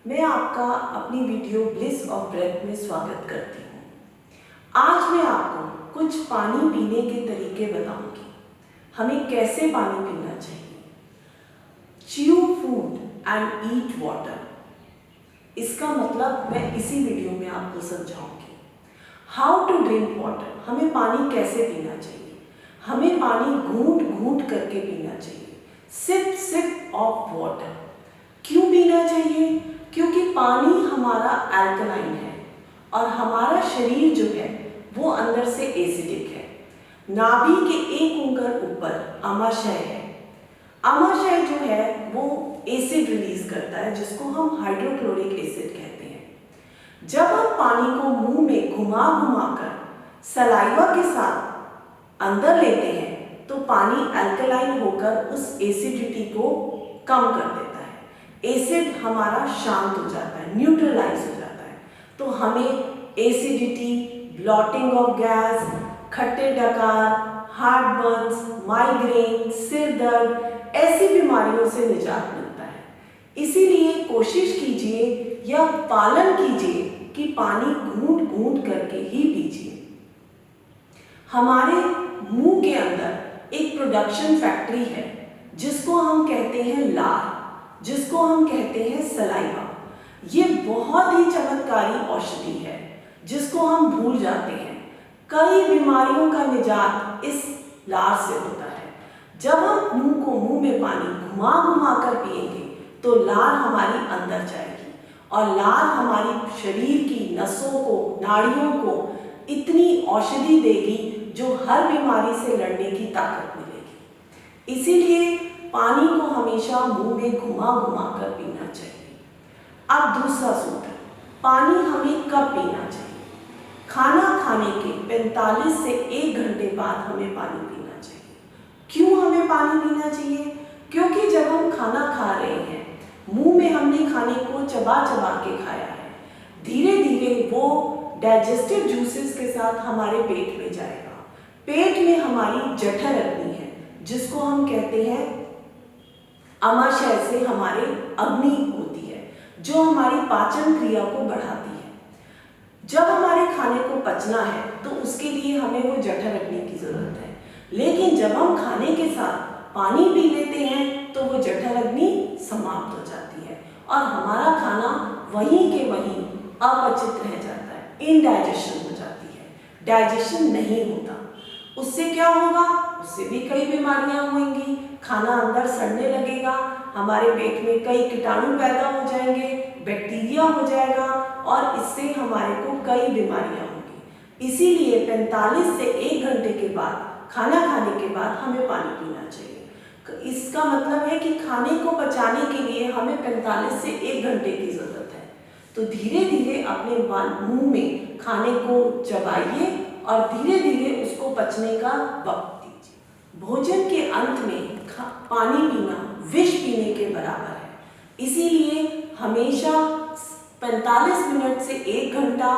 मैं आपका अपनी वीडियो ब्लिस ऑफ ब्रेथ में स्वागत करती हूँ। आज मैं आपको कुछ पानी पीने के तरीके बताऊंगी। हमें कैसे पानी पीना चाहिए। Chew food and eat water, इसका मतलब मैं इसी वीडियो में आपको समझाऊंगी। हाउ टू ड्रिंक वाटर, हमें पानी कैसे पीना चाहिए। हमें पानी घूंट घूंट करके पीना चाहिए। Sip sip of water. क्यों पीना चाहिए? क्योंकि पानी हमारा अल्कलाइन है और हमारा शरीर जो है वो अंदर से एसिडिक है। नाभि के एक उंगल ऊपर आमाशय है। आमाशय जो है वो एसिड रिलीज करता है जिसको हम हाइड्रोक्लोरिक एसिड कहते हैं। जब हम पानी को मुंह में घुमा घुमा कर सलाइवा के साथ अंदर लेते हैं तो पानी अल्कलाइन होकर उस एसिडिटी को कम कर देता है। एसिड हमारा शांत हो जाता है, न्यूट्रलाइज हो जाता है। तो हमें एसिडिटी, ब्लॉटिंग ऑफ गैस, खट्टे डकार, हार्ट बर्न्स, माइग्रेन, सिर दर्द, ऐसी बीमारियों से निजात मिलता है। इसीलिए कोशिश कीजिए या पालन कीजिए कि पानी घूंट घूंट करके ही पीजिए। हमारे मुंह के अंदर एक प्रोडक्शन फैक्ट्री है जिसको हम कहते हैं लार, जिसको हम कहते हैं सलाइवा। ये बहुत ही चमत्कारी औषधि है जिसको हम भूल जाते हैं। कई बीमारियों का निजात इस लार से होता है। जब हम मुंह में पानी घुमा घुमा कर पिएंगे तो लार हमारी अंदर जाएगी और लार हमारी शरीर की नसों को, नाड़ियों को इतनी औषधि देगी जो हर बीमारी से लड़ने की ताकत मिलेगी। इसीलिए पानी को हमेशा मुंह में घुमा घुमा कर पीना चाहिए। अब दूसरा सूत्र, पानी हमें कब पीना चाहिए। खाना खाने के 45 से 1 घंटे बाद हमें पानी पीना चाहिए। क्यों हमें पानी पीना चाहिए? क्योंकि जब हम खाना खा रहे हैं, मुंह में हमने खाने को चबा चबा के खाया है, धीरे धीरे वो डाइजेस्टिव जूसेस के साथ हमारे पेट में जाएगा। पेट में हमारी जठर अग्नि है जिसको हम कहते हैं आमाशय से हमारे अग्नि होती है जो हमारी पाचन क्रिया को बढ़ाती है। जब हमारे खाने को पचना है तो उसके लिए हमें वो जठर अग्नि की जरूरत है, लेकिन जब हम खाने के साथ पानी पी लेते हैं तो वो जठर अग्नि समाप्त हो जाती है और हमारा खाना वहीं के वहीं अपचित रह जाता है, इनडाइजेशन हो जाती है, डाइजेशन नहीं होता। उससे क्या होगा? उससे भी कई बीमारियां होंगी। खाना अंदर सड़ने लगेगा, हमारे पेट में कई कीटाणु पैदा हो जाएंगे, बैक्टीरिया हो जाएगा और इससे हमारे को कई बीमारियां होंगी। इसीलिए 45 से 1 घंटे के बाद, खाना खाने के बाद हमें पानी पीना चाहिए। इसका मतलब है कि खाने को पचाने के लिए हमें 45 से 1 घंटे की जरूरत है। तो धीरे धीरे अपने मुंह में खाने को चबाइए और धीरे धीरे उसको पचने का वक्त दीजिए। भोजन के अंत में पानी पीना विष पीने के बराबर है। इसीलिए हमेशा 45 मिनट से 1 घंटा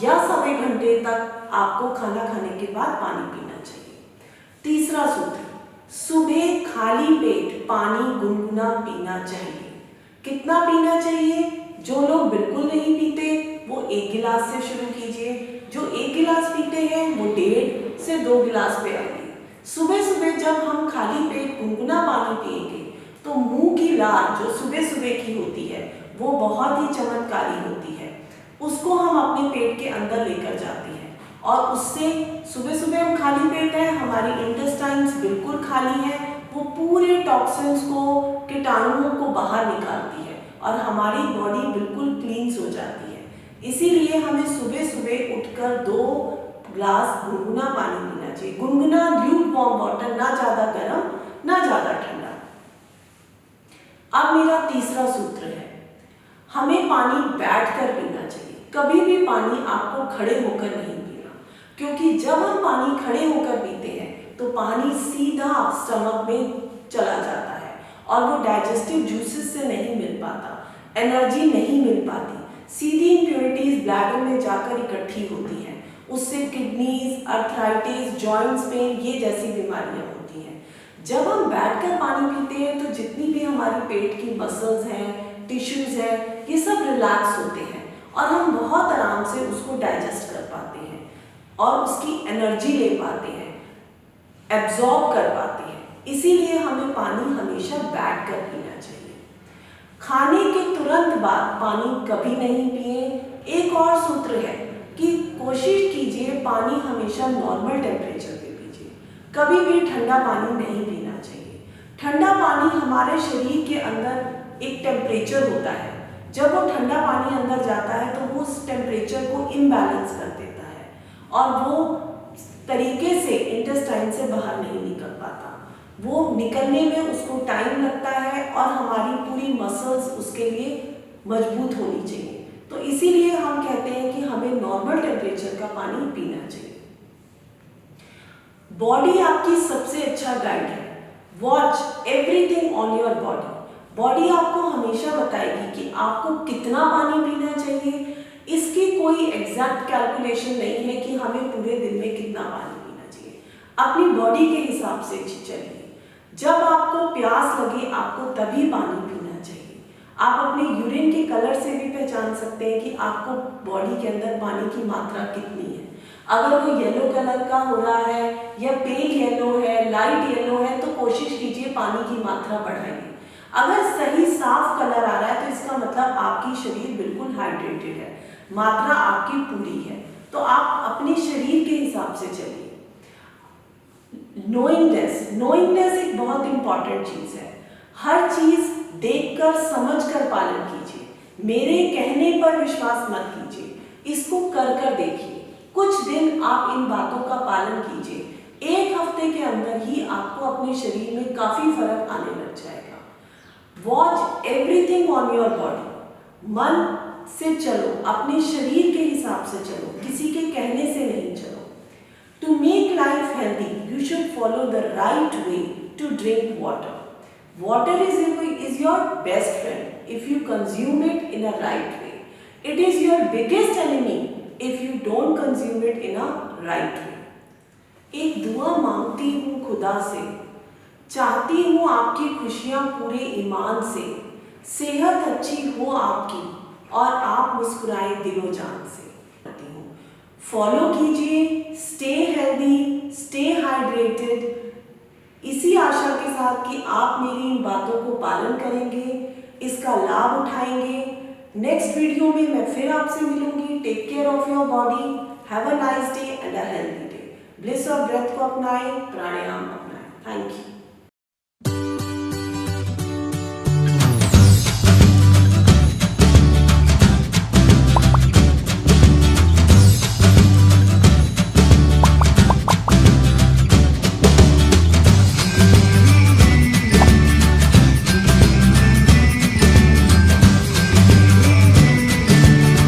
या सवा घंटे तक आपको खाना खाने के बाद पानी पीना चाहिए। तीसरा सूत्र, सुबह खाली पेट पानी गुनगुना पीना चाहिए। कितना पीना चाहिए? जो लोग बिल्कुल नहीं पीते वो 1 गिलास से शुरू कीजिए। जो 1 गिलास पीते हैं वो 1.5 से 2 गिलास पे आइए। सुबह सुबह जब हम खाली पेट गुनगुना पानी पिएंगे तो मुंह की लार जो सुबह सुबह की होती है वो बहुत ही चमत्कारी होती है। उसको हम अपने पेट के अंदर लेकर जाते हैं और उससे सुबह सुबह हम खाली पेट है, हमारी इंटेस्टाइन्स बिल्कुल खाली है, वो पूरे टॉक्सिन्स को, कीटाणुओं को बाहर निकालती है और हमारी बॉडी बिल्कुल क्लींस हो जाती है। इसीलिए हमें सुबह सुबह उठकर 2 ग्लास गुनगुना पानी पीना चाहिए। गुनगुना ल्यूकवार्म वाटर, ना ज्यादा गर्म ना ज्यादा ठंडा। अब मेरा तीसरा सूत्र है, हमें पानी बैठकर पीना चाहिए। कभी भी पानी आपको खड़े होकर नहीं पीना, क्योंकि जब हम पानी खड़े होकर पीते हैं तो पानी सीधा स्टमक में चला जाता है और वो डाइजेस्टिव जूसेस से नहीं मिल पाता, एनर्जी नहीं मिल पाती, सीधी इंप्योरिटीज ब्लैडर में जाकर इकट्ठी होती हैं। उससे किडनीज, अर्थराइटिस, जॉइंट्स पेन, ये जैसी बीमारियां होती हैं। जब हम बैठकर पानी पीते हैं तो जितनी भी हमारी पेट की मसल्स हैं, टिश्यूज़ है, ये सब रिलैक्स होते हैं और हम बहुत आराम से उसको डाइजेस्ट कर पाते हैं और उसकी एनर्जी ले पाते हैं, एब्जॉर्ब कर पाते हैं। इसीलिए हमें पानी हमेशा बैठ कर पीना चाहिए। खाने के तुरंत बाद पानी कभी नहीं पिए। एक और सूत्र है कि कोशिश कीजिए पानी हमेशा नॉर्मल टेम्परेचर पे पीजिए, कभी भी ठंडा पानी नहीं पीना चाहिए। ठंडा पानी हमारे शरीर के अंदर एक टेम्परेचर होता है, जब वो ठंडा पानी अंदर जाता है तो वो उस टेम्परेचर को इम्बैलेंस कर देता है और वो तरीके से इंटेस्टाइन से बाहर नहीं निकल पाता। वो निकलने में उसको टाइम लगता है और हमारी पूरी मसल्स उसके लिए मजबूत होनी चाहिए। तो इसीलिए हम कहते हैं कि हमें नॉर्मल टेम्परेचर का पानी पीना चाहिए। बॉडी आपकी सबसे अच्छा गाइड है। Watch everything on your body. Body आपको हमेशा बताएगी कि आपको कितना पानी पीना चाहिए। इसकी कोई एग्जैक्ट कैलकुलेशन नहीं है कि हमें पूरे दिन में कितना पानी पीना चाहिए। अपनी बॉडी के हिसाब से चलिए। जब आपको प्यास लगे आपको तभी पानी पीना चाहिए। आप अपने यूरिन के कलर से भी पहचान सकते हैं कि आपको बॉडी के अंदर पानी की मात्रा कितनी है। अगर वो येलो कलर का हो रहा है या पेल येलो है, लाइट येलो है, तो कोशिश कीजिए पानी की मात्रा बढ़ाइए। अगर सही साफ कलर आ रहा है तो इसका मतलब आपकी शरीर बिल्कुल हाइड्रेटेड है, मात्रा आपकी पूरी है। तो आप अपने शरीर के हिसाब से चलिए। नोइंगनेस एक बहुत इंपॉर्टेंट चीज है। हर चीज देखकर समझकर पालन कीजिए। मेरे कहने पर विश्वास मत कीजिए, इसको कर देखिए। कुछ दिन आप इन बातों का पालन कीजिए, एक हफ्ते के अंदर ही आपको अपने शरीर में काफी फर्क आने लग जाएगा। Watch everything on your body. मन से चलो, अपने शरीर के हिसाब से चलो, किसी के कहने से नहीं चलो। To make life healthy, you should follow the right way to drink water. Water is your best friend if you consume it in a right way. It is your biggest enemy if you don't consume it in a right way. एक दुआ मांगती हूँ खुदा से, चाहती हूँ आपकी खुशियाँ पूरे ईमान से, सेहत अच्छी हो आपकी और आप मुस्कुराए दिलो जान से। फॉलो कीजिए, स्टे हेल्दी, स्टे हाइड्रेटेड। इसी आशा के साथ कि आप मेरी इन बातों को पालन करेंगे, इसका लाभ उठाएंगे। नेक्स्ट वीडियो में मैं फिर आपसे मिलूंगी। Take care of your body. Have a nice day and a healthy day. Bliss of breath को अपनाएं, प्राणायाम अपनाएं। Thank you.